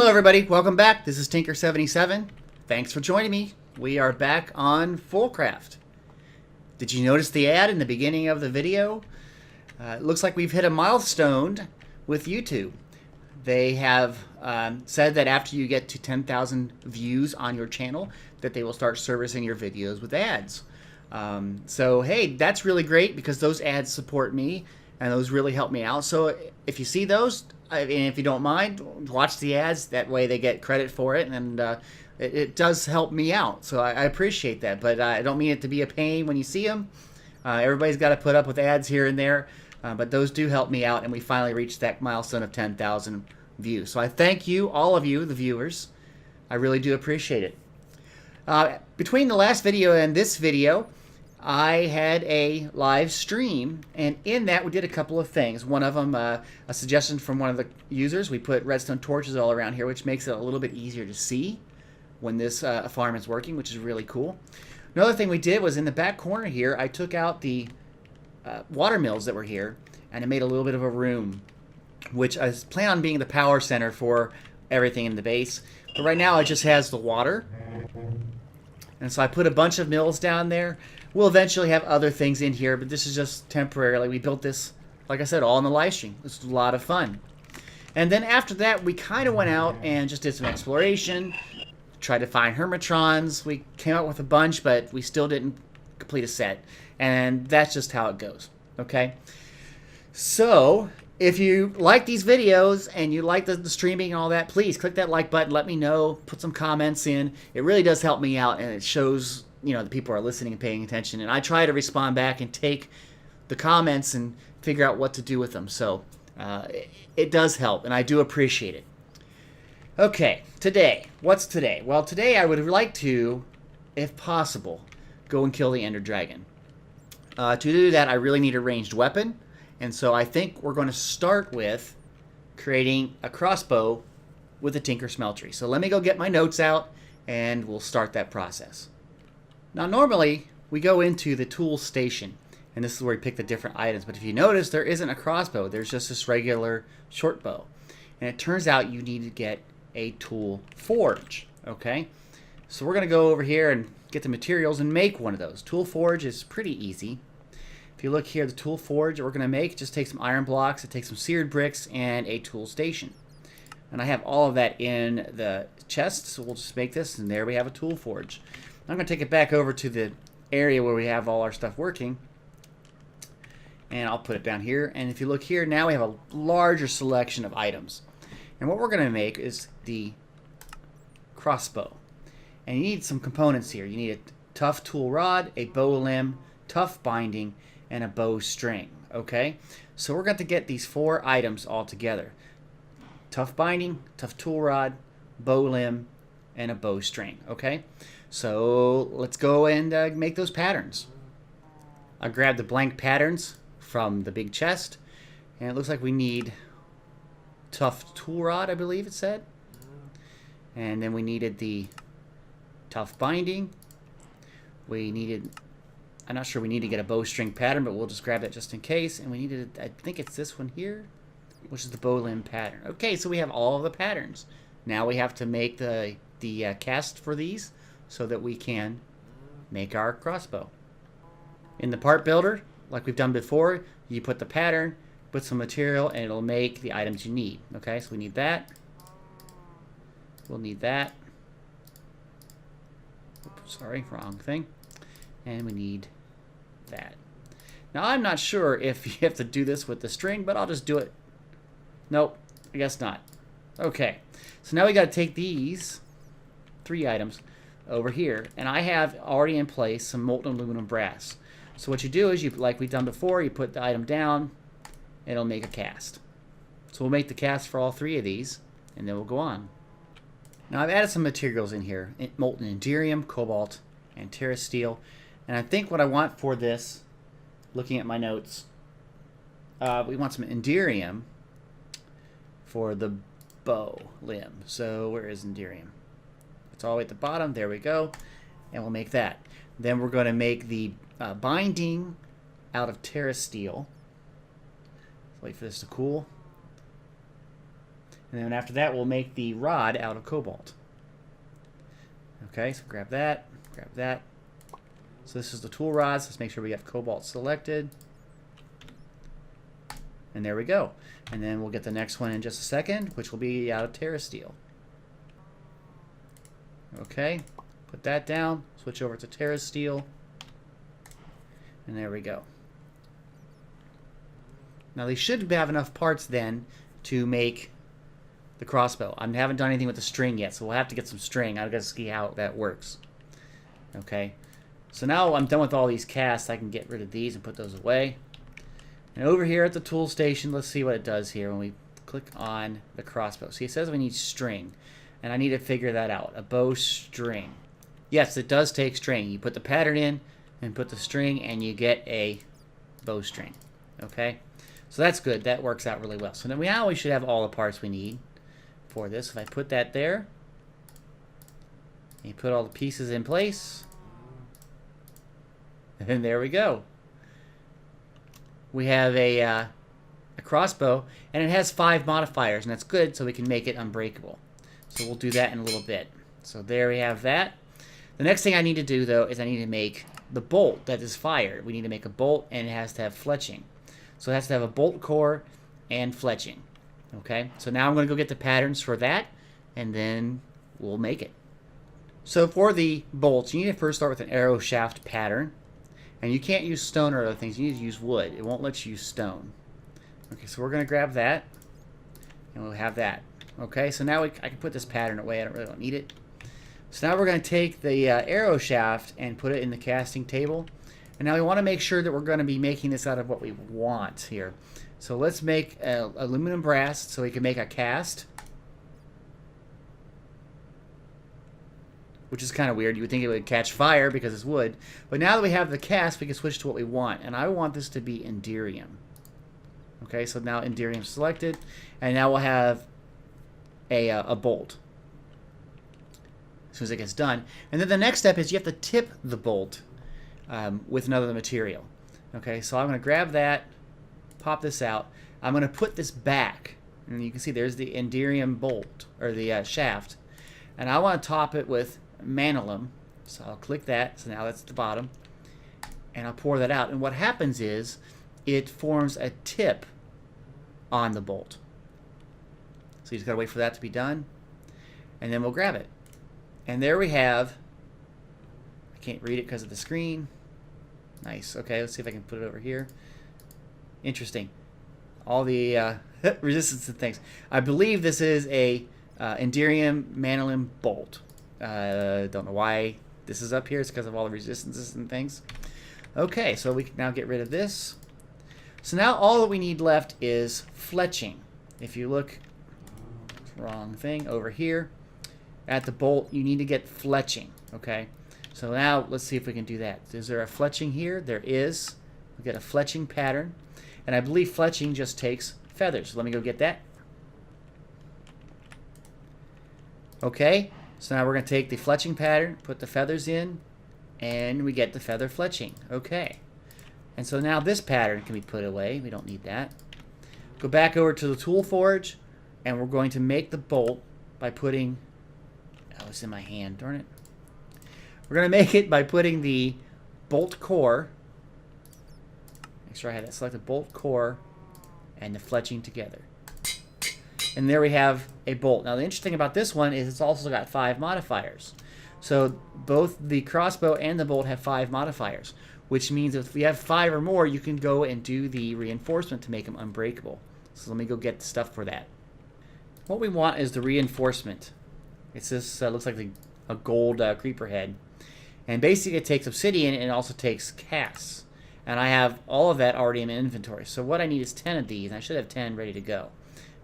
Hello everybody, welcome back. This is Tinker77. Thanks for joining me. We are back on FoolCraft. Did you notice the ad in the beginning of the video? It looks like we've hit a milestone with YouTube. They have said that after you get to 10,000 views on your channel, that they will start servicing your videos with ads. So hey, that's really great because those ads support me and those really help me out. So if you see those, and if you don't mind, watch the ads. That way they get credit for it, and it does help me out. So I appreciate that, but I don't mean it to be a pain when you see them. Everybody's got to put up with ads here and there, but those do help me out, and we finally reached that milestone of 10,000 views. So I thank you, all of you, the viewers. I really do appreciate it. Between the last video and this video, I had a live stream, and in that we did a couple of things. One of them, a suggestion from one of the users. We put redstone torches all around here, which makes it a little bit easier to see when this farm is working, which is really cool. Another thing we did was in the back corner here, I took out the water mills that were here, and I made a little bit of a room, which I plan on being the power center for everything in the base. But right now it just has the water. And so I put a bunch of mills down there. We'll eventually have other things in here, but this is just temporarily. We built this, like I said, all in the live stream. It was a lot of fun. And then after that, we kind of went out and just did some exploration, tried to find hermitrons. We came out with a bunch, but we still didn't complete a set. And that's just how it goes, okay? So if you like these videos and you like the streaming and all that, please click that like button. Let me know. Put some comments in. It really does help me out, and it shows, you know, the people are listening and paying attention. And I try to respond back and take the comments and figure out what to do with them. So it does help, and I do appreciate it. Okay, today. What's today? Well, today I would like to, if possible, go and kill the Ender Dragon. To do that, I really need a ranged weapon. And so I think we're going to start with creating a crossbow with a Tinker Smeltery. So let me go get my notes out, and we'll start that process. Now normally we go into the tool station, and this is where we pick the different items. But if you notice, there isn't a crossbow. There's just this regular short bow. And it turns out you need to get a tool forge. Okay? So we're going to go over here and get the materials and make one of those. Tool forge is pretty easy. If you look here, the tool forge that we're going to make just takes some iron blocks, it takes some seared bricks, and a tool station. And I have all of that in the chest, so we'll just make this, and there we have a tool forge. I'm going to take it back over to the area where we have all our stuff working, and I'll put it down here. And if you look here, now we have a larger selection of items. And what we're going to make is the crossbow. And you need some components here. You need a tough tool rod, a bow limb, tough binding, and a bow string. Okay, so we're going to get these 4 items all together: tough binding, tough tool rod, bow limb, and a bow string. Okay, so let's go and make those patterns. I grabbed the blank patterns from the big chest, and it looks like we need tough tool rod, I believe it said, and then we needed the tough binding. We needed, I'm not sure we need to get a bowstring pattern, but we'll just grab that just in case. And we needed, I think it's this one here, which is the bow limb pattern. Okay, so we have all of the patterns. Now we have to make the cast for these so that we can make our crossbow. In the part builder, like we've done before, you put the pattern, put some material, and it'll make the items you need. Okay, so we need that. We'll need that. Oops, sorry, wrong thing. And we need that. Now I'm not sure if you have to do this with the string, but I'll just do it. Nope, I guess not. Okay, so now we got to take these 3 items over here, and I have already in place some molten aluminum brass. So what you do is, you, like we've done before, you put the item down, and it'll make a cast. So we'll make the cast for all 3 of these, and then we'll go on. Now I've added some materials in here: molten enderium, cobalt, and terra steel. And I think what I want for this, looking at my notes, we want some enderium for the bow limb. So where is enderium? It's all the way at the bottom. There we go. And we'll make that. Then we're going to make the binding out of terra steel. Let's wait for this to cool. And then after that, we'll make the rod out of cobalt. Okay, so grab that, grab that. So this is the tool rods. Let's make sure we have cobalt selected. And there we go. And then we'll get the next one in just a second, which will be out of Terra steel. Okay, put that down, switch over to Terra steel. And there we go. Now they should have enough parts then to make the crossbow. I haven't done anything with the string yet, so we'll have to get some string. I've got to see how that works. Okay, so now I'm done with all these casts. I can get rid of these and put those away. And over here at the tool station, let's see what it does here when we click on the crossbow. See, it says we need string, and I need to figure that out. A bow string. Yes, it does take string. You put the pattern in and put the string, and you get a bowstring. Okay, so that's good. That works out really well. So now we should have all the parts we need for this. If I put that there, and you put all the pieces in place, and there we go. We have a crossbow, and it has 5 modifiers, and that's good, so we can make it unbreakable. So we'll do that in a little bit. So there we have that. The next thing I need to do, though, is I need to make the bolt that is fired. We need to make a bolt, and it has to have fletching. So it has to have a bolt core and fletching. Okay, so now I'm going to go get the patterns for that, and then we'll make it. So for the bolts, you need to first start with an arrow shaft pattern. And you can't use stone or other things. You need to use wood. It won't let you use stone. Okay, so we're going to grab that, and we'll have that. Okay, so now I can put this pattern away. I really don't need it. So now we're going to take the arrow shaft and put it in the casting table. And now we want to make sure that we're going to be making this out of what we want here. So let's make aluminum brass so we can make a cast. Which is kind of weird. You would think it would catch fire because it's wood. But now that we have the cast, we can switch to what we want. And I want this to be Enderium. Okay, so now Enderium selected. And now we'll have a bolt. As soon as it gets done. And then the next step is you have to tip the bolt with another material. Okay, so I'm going to grab that, pop this out. I'm going to put this back. And you can see there's the Enderium bolt, or the shaft. And I want to top it with manilum, so I'll click that. So now that's the bottom, and I'll pour that out. And what happens is it forms a tip on the bolt. So you just gotta wait for that to be done, and then we'll grab it. And there we have. I can't read it because of the screen. Nice. Okay, let's see if I can put it over here. Interesting. All the resistance and things. I believe this is a Enderium manilum bolt. Don't know why this is up here. It's because of all the resistances and things. Okay, so we can now get rid of this. So now all that we need left is fletching. If you look, wrong thing, over here at the bolt, you need to get fletching. Okay, so now let's see if we can do that. Is there a fletching here? There is. We get a fletching pattern, and I believe fletching just takes feathers. So let me go get that. Okay, so now we're going to take the fletching pattern, put the feathers in, and we get the feather fletching. Okay, and so now this pattern can be put away. We don't need that. Go back over to the tool forge, and we're going to make the bolt by putting, oh, it's in my hand, darn it. We're going to make it by putting the bolt core, make sure I have that selected, bolt core and the fletching together. And there we have a bolt. Now the interesting about this one is it's also got 5 modifiers. So both the crossbow and the bolt have 5 modifiers, which means if we have 5 or more, you can go and do the reinforcement to make them unbreakable. So let me go get the stuff for that. What we want is the reinforcement. It's this, looks like a gold creeper head. And basically it takes obsidian and it also takes casts. And I have all of that already in my inventory. So what I need is 10 of these, and I should have 10 ready to go.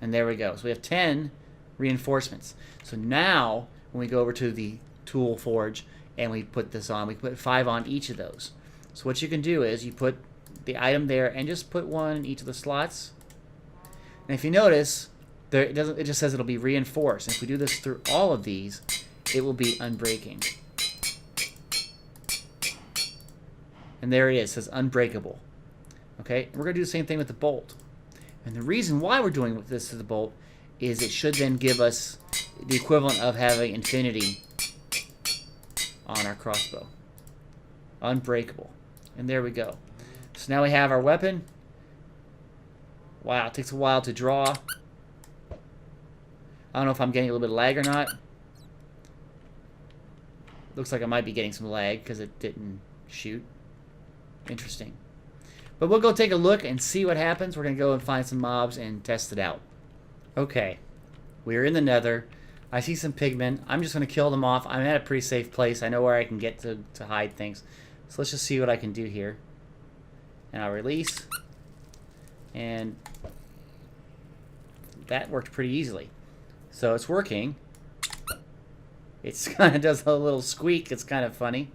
And there we go. So we have 10 reinforcements. So now, when we go over to the tool forge and we put this on, we put 5 on each of those. So what you can do is you put the item there and just put 1 in each of the slots. And if you notice, there, it just says it'll be reinforced. And if we do this through all of these, it will be unbreaking. And there it is. It says unbreakable. Okay, we're going to do the same thing with the bolt. And the reason why we're doing this to the bolt is it should then give us the equivalent of having infinity on our crossbow. Unbreakable. And there we go. So now we have our weapon. Wow, it takes a while to draw. I don't know if I'm getting a little bit of lag or not. Looks like I might be getting some lag because it didn't shoot. Interesting. But we'll go take a look and see what happens. We're going to go and find some mobs and test it out. Okay. We're in the nether. I see some pigmen. I'm just going to kill them off. I'm at a pretty safe place. I know where I can get to hide things. So let's just see what I can do here. And I'll release. And that worked pretty easily. So it's working. It kind of does a little squeak. It's kind of funny.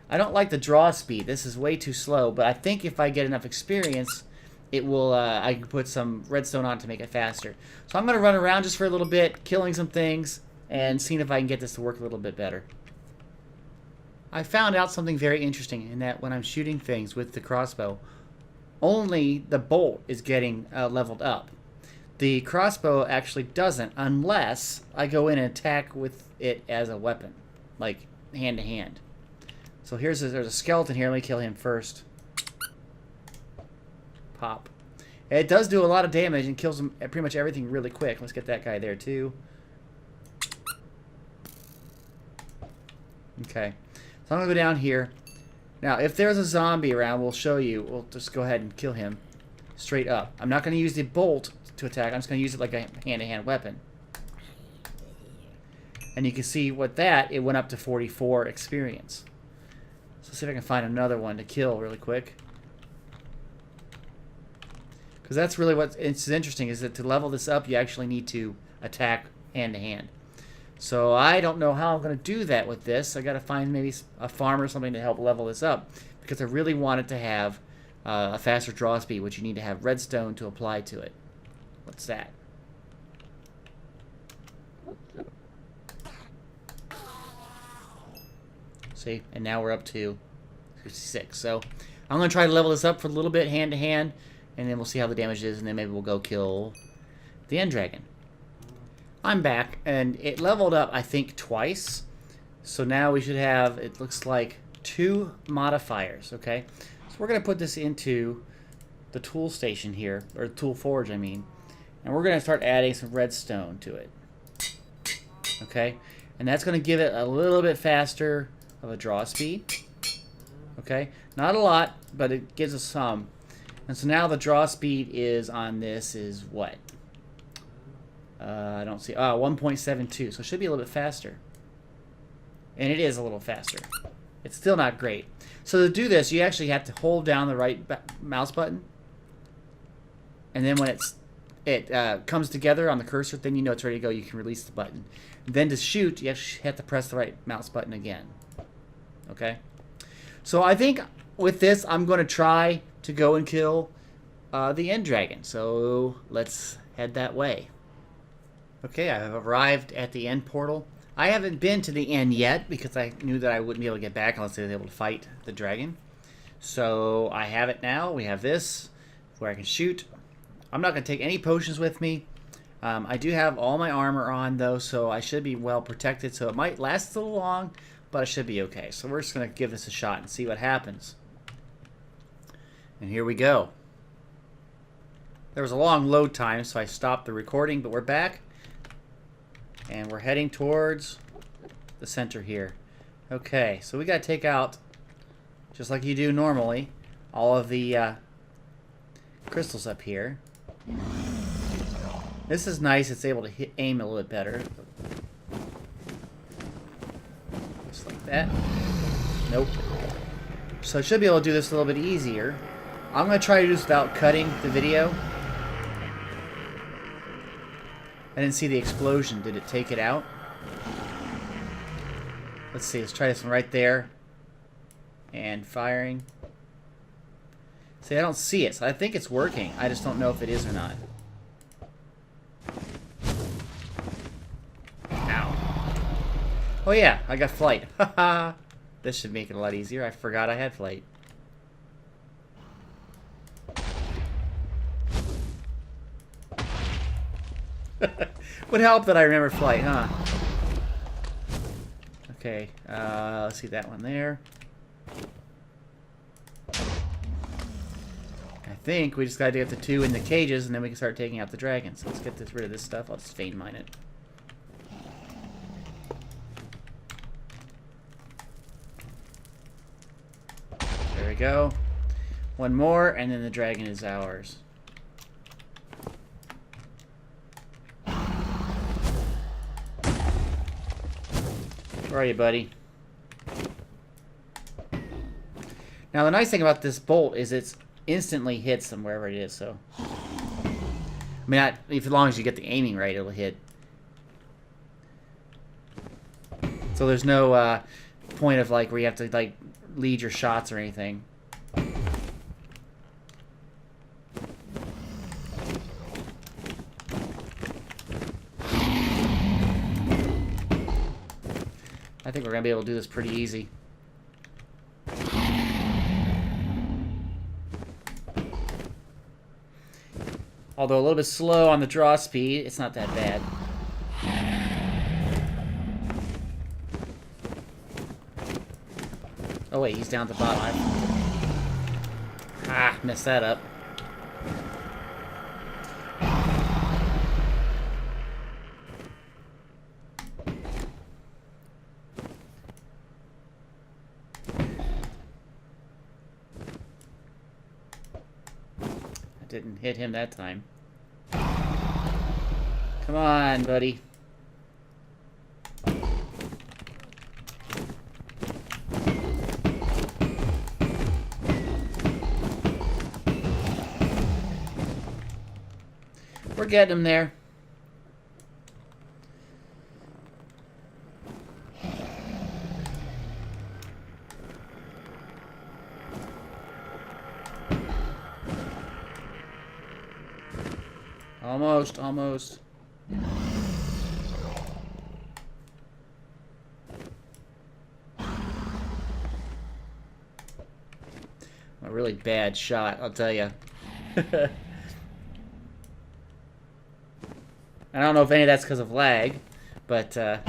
I don't like the draw speed. This is way too slow. But I think if I get enough experience, it will. I can put some redstone on to make it faster. So I'm going to run around just for a little bit, killing some things, and seeing if I can get this to work a little bit better. I found out something very interesting in that when I'm shooting things with the crossbow, only the bolt is getting leveled up. The crossbow actually doesn't unless I go in and attack with it as a weapon, like hand to hand. So there's a skeleton here. Let me kill him first. Pop. It does do a lot of damage and kills him pretty much everything really quick. Let's get that guy there too. Okay. So I'm going to go down here. Now, if there's a zombie around, we'll show you. We'll just go ahead and kill him straight up. I'm not going to use the bolt to attack. I'm just going to use it like a hand-to-hand weapon. And you can see with that, it went up to 44 experience. So let's see if I can find another one to kill really quick. Because that's really what's interesting, is that to level this up, you actually need to attack hand-to-hand. So I don't know how I'm going to do that with this. I got to find maybe a farm or something to help level this up, because I really want it to have a faster draw speed, which you need to have redstone to apply to it. What's that? See, and now we're up to 56. So I'm going to try to level this up for a little bit hand to hand, and then we'll see how the damage is, and then maybe we'll go kill the end dragon. I'm back, and it leveled up, I think, twice. So now we should have, it looks like, 2 modifiers, okay? So we're going to put this into the tool station here, or tool forge, I mean. And we're going to start adding some redstone to it. Okay? And that's going to give it a little bit faster of a draw speed. Okay? Not a lot, but it gives us some. And so now the draw speed is on this is what? I don't see. 1.72. So it should be a little bit faster. And it is a little faster. It's still not great. So to do this, you actually have to hold down the right mouse button. And then when it comes together on the cursor, then you know it's ready to go. You can release the button. Then to shoot, you actually have to press the right mouse button again. Okay? So I think with this, I'm going to try to go and kill the end dragon. So let's head that way. Okay, I've arrived at the end portal. I haven't been to the end yet because I knew that I wouldn't be able to get back unless I was able to fight the dragon. So I have it now. We have this where I can shoot. I'm not going to take any potions with me. I do have all my armor on though, so I should be well protected. So it might last a little long, but I should be okay. So we're just going to give this a shot and see what happens. And here we go. There was a long load time, so I stopped the recording, but we're back. And we're heading towards the center here. Okay, so we got to take out, just like you do normally, all of the crystals up here. This is nice. It's able to aim a little bit better. Just like that. Nope. So I should be able to do this a little bit easier. I'm going to try to do this without cutting the video. I didn't see the explosion. Did it take it out? Let's see. Let's try this one right there. And firing. See, I don't see it, so I think it's working. I just don't know if it is or not. Ow. Oh yeah, I got flight. Haha. This should make it a lot easier. I forgot I had flight. Would help that I remember flight, huh? Okay, let's see that one there. I think we just gotta get the 2 in the cages, and then we can start taking out the dragons. So let's get rid of this stuff. I'll just vein mine it. There we go. One more, and then the dragon is ours. Where are you, buddy? Now, the nice thing about this bolt is it's instantly hits them wherever it is, so... I mean, as long as you get the aiming right, it'll hit. So there's no point of, like, where you have to, like, lead your shots or anything. I think we're going to be able to do this pretty easy. Although a little bit slow on the draw speed, it's not that bad. Oh wait, he's down at the bottom. Ah, messed that up. Didn't hit him that time. Come on, buddy. We're getting him there. Almost, almost. A really bad shot, I'll tell you. I don't know if any of that's because of lag, but come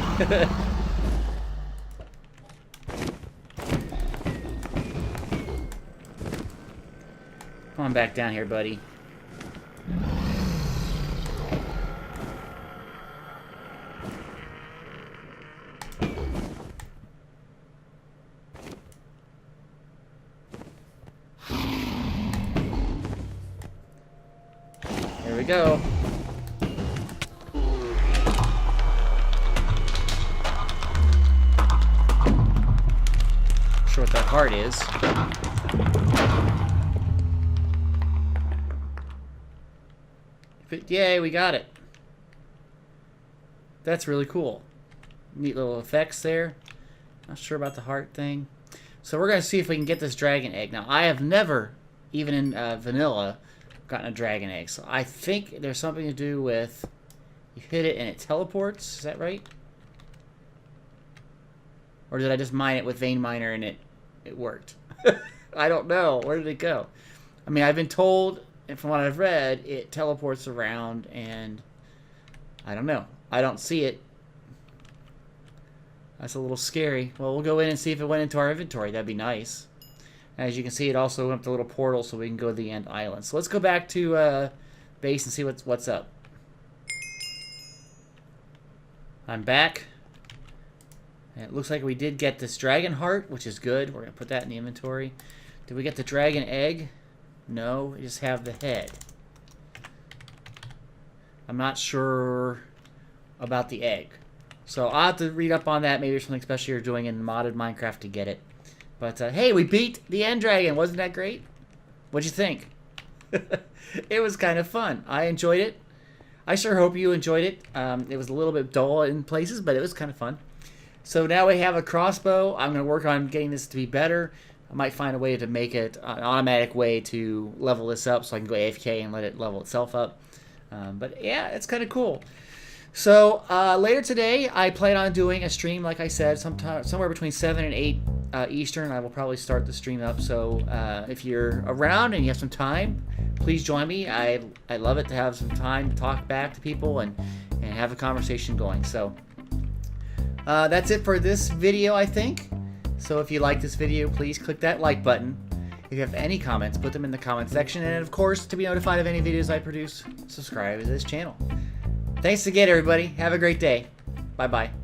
on back down here, buddy. Here we go. Not sure what that heart is. But yay, we got it. That's really cool. Neat little effects there. Not sure about the heart thing. So we're going to see if we can get this dragon egg. Now, I have never, even in vanilla, gotten a dragon egg. So I think there's something to do with you hit it and it teleports. Is that right? Or did I just mine it with vein miner and it worked? I don't know. Where did it go? I mean, I've been told, and from what I've read, it teleports around, and I don't know. I don't see it. That's a little scary. Well, we'll go in and see if it went into our inventory. That'd be nice. As you can see, it also went up the little portal so we can go to the end island. So let's go back to base and see what's up. I'm back. And it looks like we did get this dragon heart, which is good. We're going to put that in the inventory. Did we get the dragon egg? No, we just have the head. I'm not sure about the egg. So I'll have to read up on that. Maybe there's something special you're doing in modded Minecraft to get it. But hey, we beat the end dragon. Wasn't that great? What'd you think? It was kind of fun. I enjoyed it. I sure hope you enjoyed it. It was a little bit dull in places, but it was kind of fun. So now we have a crossbow. I'm going to work on getting this to be better. I might find a way to make it an automatic way to level this up so I can go AFK and let it level itself up. But yeah, it's kind of cool. So later today, I plan on doing a stream, like I said, somewhere between 7 and 8 Eastern. I will probably start the stream up. So if you're around and you have some time, please join me. I love it to have some time to talk back to people and have a conversation going. So that's it for this video, I think. So if you like this video, please click that like button. If you have any comments, put them in the comment section. And of course, to be notified of any videos I produce, subscribe to this channel. Thanks again, everybody. Have a great day. Bye-bye.